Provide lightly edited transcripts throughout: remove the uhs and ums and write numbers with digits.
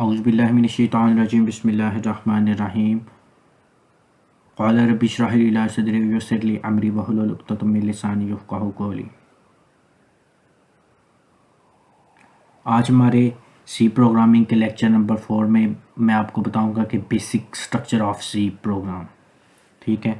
औज़ुबिल्लाहि मिनश्शैतानिर्रजीम बिस्मिल्लाहिर्रहमानिर्रहीम क़ाला रब्बि इश्रह ली सदरी वयस्सिर ली अमरी वहलुल उक़दतम मिन लिसानी यफ़क़हू क़ौली। आज हमारे सी प्रोग्रामिंग के लेक्चर नंबर 4 में मैं आपको बताऊंगा कि basic structure of C program. ठीक है,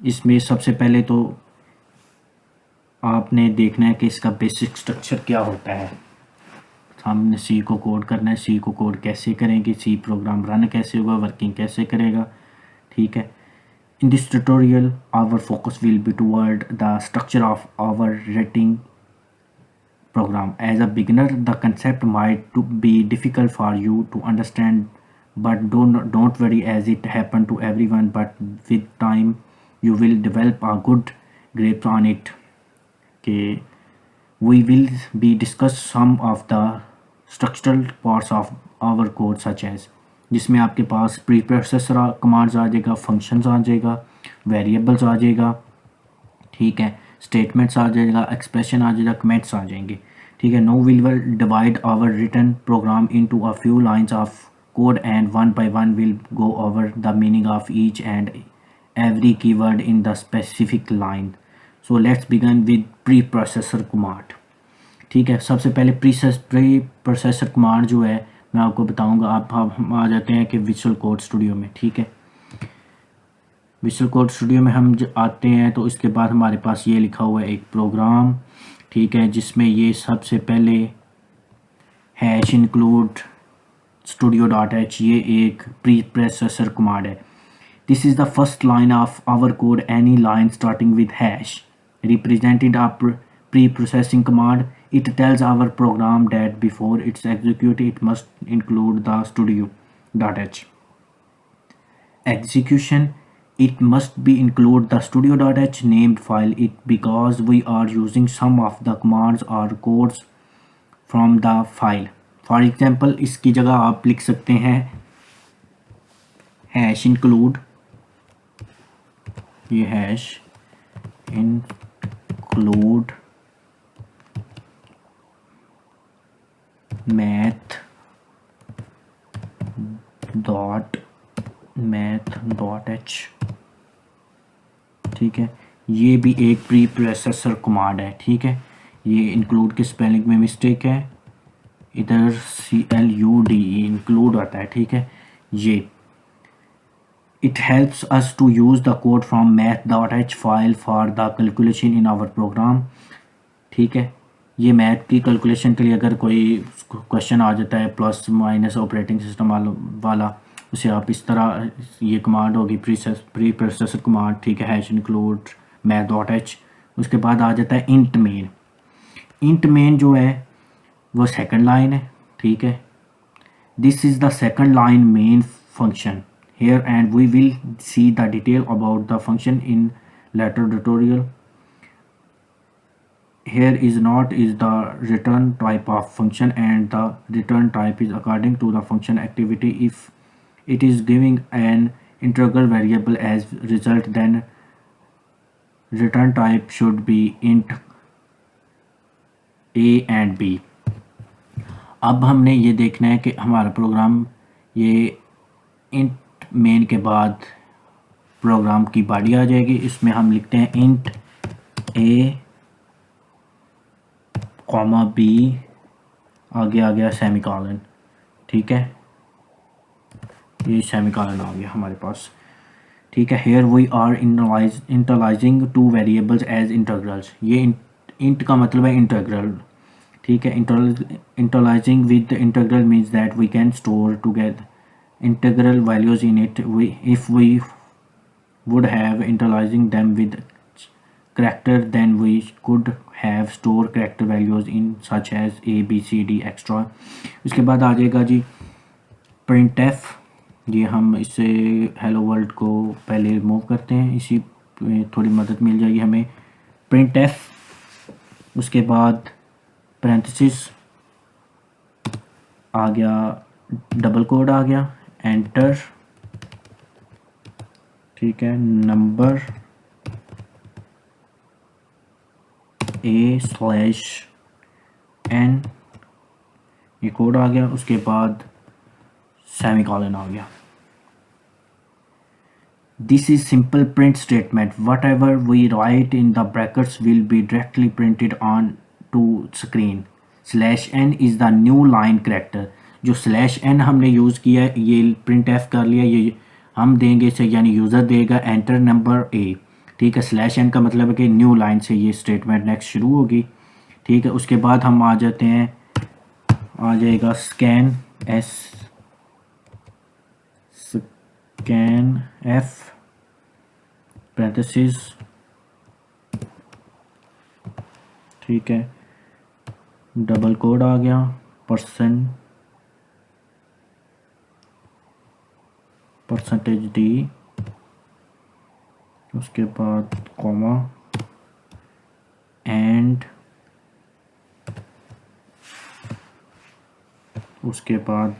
इसमें सबसे पहले तो आपने देखना है कि इसका बेसिक स्ट्रक्चर क्या होता है। हमने सी को कोड करना है, सी को कोड कैसे करेंगे, सी प्रोग्राम रन कैसे होगा, वर्किंग कैसे करेगा। ठीक है, in this tutorial our focus will be toward the structure of our writing program. As a beginner the concept might be difficult for you to understand, but don't worry, as it happened to everyone, but with time you will develop a good grasp on it. Okay, we will be discuss some of the structural parts of our code such as, जिसमें आपके पास pre processor commands आ जाएगा, functions आ जाएगा, variables आ जाएगा। ठीक है, statements आ जाएगा, expression आ जाएगा, comments आ जाएंगे। ठीक है, no will divide our written program into a few lines of code and one by one will go over the meaning of each and every keyword in the specific line. So let's begin with pre-processor command. ठीक है, सबसे पहले pre processor command जो है मैं आपको बताऊंगा। आप हम आ जाते हैं कि विजुअल कोड स्टूडियो में। ठीक है, विजुअल कोड स्टूडियो में हम आते हैं तो इसके बाद हमारे पास ये लिखा हुआ है एक प्रोग्राम। ठीक है, जिसमें ये सबसे पहले हैश इंक्लूड studio.h, ये एक प्री प्रोसेसर कमांड है। This is the first line of our code. Any line starting with hash represented a pre-processing command. It tells our program that before it's executed, it must include the studio.h. Execution, it must be include the studio.h named file it because we are using some of the commands or codes from the file. For example, इसकी जगह आप लिख सकते हैं hash include, ये hash include math dot H. ठीक है, ये भी एक प्री प्रोसेसर कमांड है। ठीक है, ये इंक्लूड के स्पेलिंग में मिस्टेक है, इधर CLUD इंक्लूड आता है। ठीक है, ये it helps us to use the code from math.h file for the calculation in our program. ठीक है, ये मैथ की कैलकुलेशन के लिए अगर कोई क्वेश्चन आ जाता है प्लस माइनस ऑपरेटिंग सिस्टम वाला, उसे आप इस तरह, ये कमांड होगी प्री प्रोसेसर कमांड। ठीक है, हैश इंक्लूड math.h, उसके बाद आ जाता है इंट मेन। इंट मेन जो है वो सेकंड लाइन है। ठीक है, this is the second line main function here, and we will see the detail about the function in later tutorial. Here is not is the return type of function, and the return type is according to the function activity. If it is giving an integral variable as result, then return type should be int a and b. अब हमने ये देखना है कि हमारा programme ये int main के बाद प्रोग्राम की बॉडी आ जाएगी। इसमें हम लिखते हैं इंट ए कॉमा बी, आगे आ गया सेमीकोलन। ठीक है, ये सेमीकोलन आ गया हमारे पास। ठीक है, here we are initializing two variables as integrals. ये इंट का मतलब है इंटीग्रल। ठीक है, initializing with integral means that we can store together integral values in it. If we would have interlacing them with character, then we could have store character values in such as a b c d extra. उसके बाद आ जाएगा जी printf। ये हम इससे hello world को पहले remove करते हैं, इसी में थोड़ी मदद मिल जाएगी हमें। printf, उसके बाद पैरेंथेसिस आ गया, डबल कोड आ गया, एंटर। ठीक है, नंबर a/, एन, ये कोड आ गया, उसके बाद सेमीकोलन आ गया। This is simple print statement, whatever we write in the brackets will be directly printed on to screen. Slash n is the new line character. जो slash n हमने use किया है, ये प्रिंट एफ कर लिया, ये हम देंगे इसे, यानी यूज़र देगा एंटर नंबर ए, ठीक है। स्लैश एन का मतलब है कि न्यू लाइन से ये स्टेटमेंट नेक्स्ट शुरू होगी, ठीक है। उसके बाद हम आ जाते हैं, आ जाएगा scan S, scan F parenthesis, ठीक है, डबल कोड आ गया, परसेंटेज डी, उसके बाद कॉमा, एंड उसके बाद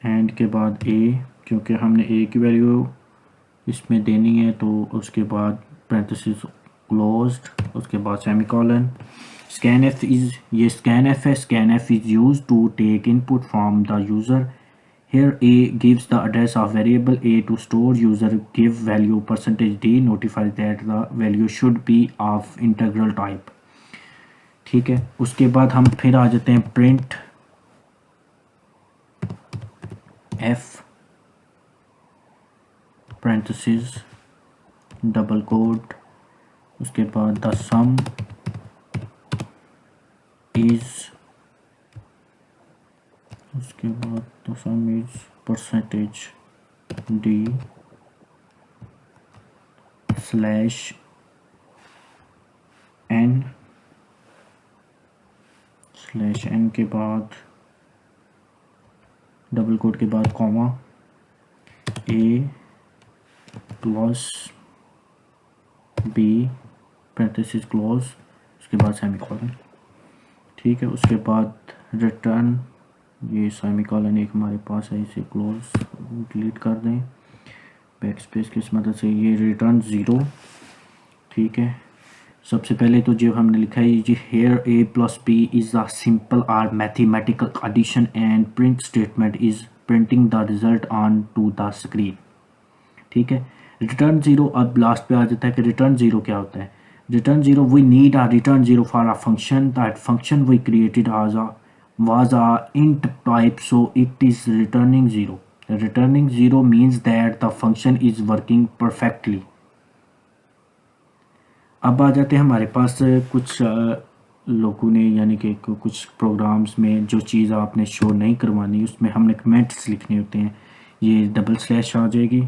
एंड के बाद ए, क्योंकि हमने ए की वैल्यू इसमें देनी है, तो उसके बाद पैरेंथेसिस क्लोज्ड, उसके बाद सेमीकोलन। स्कैन एफ इज़, ये स्कैन एफ है, scan F is use to take input from the user. Here A gives the address of variable A to store. User give value percentage D notifies that the value should be of integral type, ठीक है। उसके बाद हम फिर आ जाते हैं print F parenthesis double code, उसके बाद द सम इज, उसके बाद the sum is percentage D slash N, slash N के बाद डबल कोड के बाद comma, A plus B parenthesis close, उसके बाद सेमीकोलन, ठीक है। उसके बाद रिटर्न, ये सेमीकोलन एक हमारे पास है, इसे क्लोज डिलीट कर दें बैक स्पेस की मदद से, ये रिटर्न 0, ठीक है। सबसे पहले तो जो हमने लिखा है जी, here a plus b is a simple or mathematical addition and print statement is printing the result on to the screen, ठीक है। रिटर्न 0, अब लास्ट पे आ जाता है कि रिटर्न 0 क्या होता है। Return 0, we need a return 0 for a function, that function we created आज a was a int type, so it is returning 0. Returning 0 means that the function is working perfectly. अब आ जाते हैं हमारे पास कुछ लोगों ने, यानी कि कुछ प्रोग्राम्स में जो चीज़ आपने शो नहीं करवानी, उसमें हमने कमेंट्स लिखने होते हैं। ये डबल स्लैश आ जाएगी,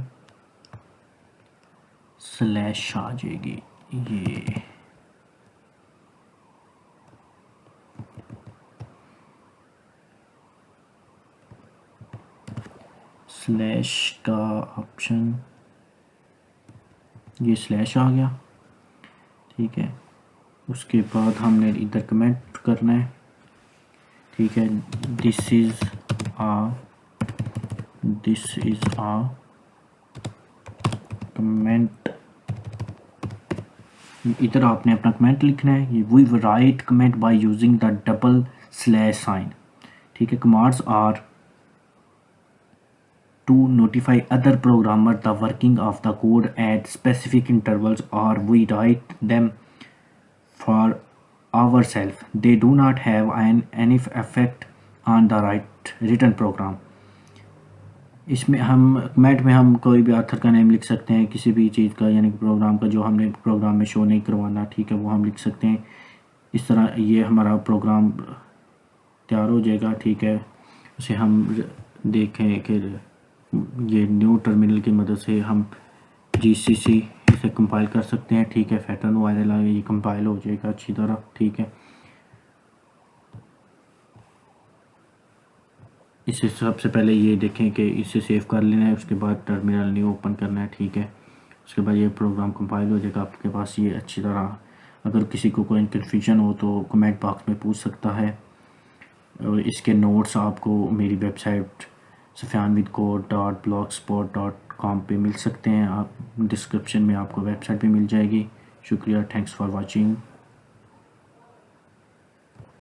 स्लैश आ जाएगी, ये स्लैश का ऑप्शन, ये स्लैश आ गया, ठीक है। उसके बाद हमने इधर कमेंट करना है, ठीक है। दिस इज़ आ कमेंट, इधर आपने अपना कमेंट लिखना है। ये we write comment by using the double slash sign, ठीक है। Commands are to notify other programmer the working of the code at specific intervals, or we write them for ourselves. They do not have any effect on the written program. इसमें हम comment में हम कोई भी author का name लिख सकते हैं, किसी भी चीज़ का, यानी कि प्रोग्राम का जो हमने प्रोग्राम में शो नहीं करवाना, ठीक है, वो हम लिख सकते हैं। इस तरह ये हमारा प्रोग्राम तैयार हो जाएगा, ठीक है। उसे हम देखें कि ये न्यू टर्मिनल की मदद से हम GCC इसे कंपाइल कर सकते हैं, ठीक है। पैटर्न वायरल आ, ये कंपाइल हो जाएगा अच्छी तरह, ठीक है। इसे सबसे पहले ये देखें कि इसे सेव कर लेना है, उसके बाद टर्मिनल न्यू ओपन करना है, ठीक है। उसके बाद ये प्रोग्राम कंपाइल हो जाएगा आपके पास ये अच्छी तरह। अगर किसी को कोई कन्फ्यूजन हो तो कमेंट बॉक्स में पूछ सकता है, और इसके नोट्स आपको मेरी वेबसाइट sufyanwithcode.blogspot.com पे मिल सकते हैं। आप डिस्क्रिप्शन में आपको वेबसाइट भी मिल जाएगी। शुक्रिया, थैंक्स फॉर वॉचिंग।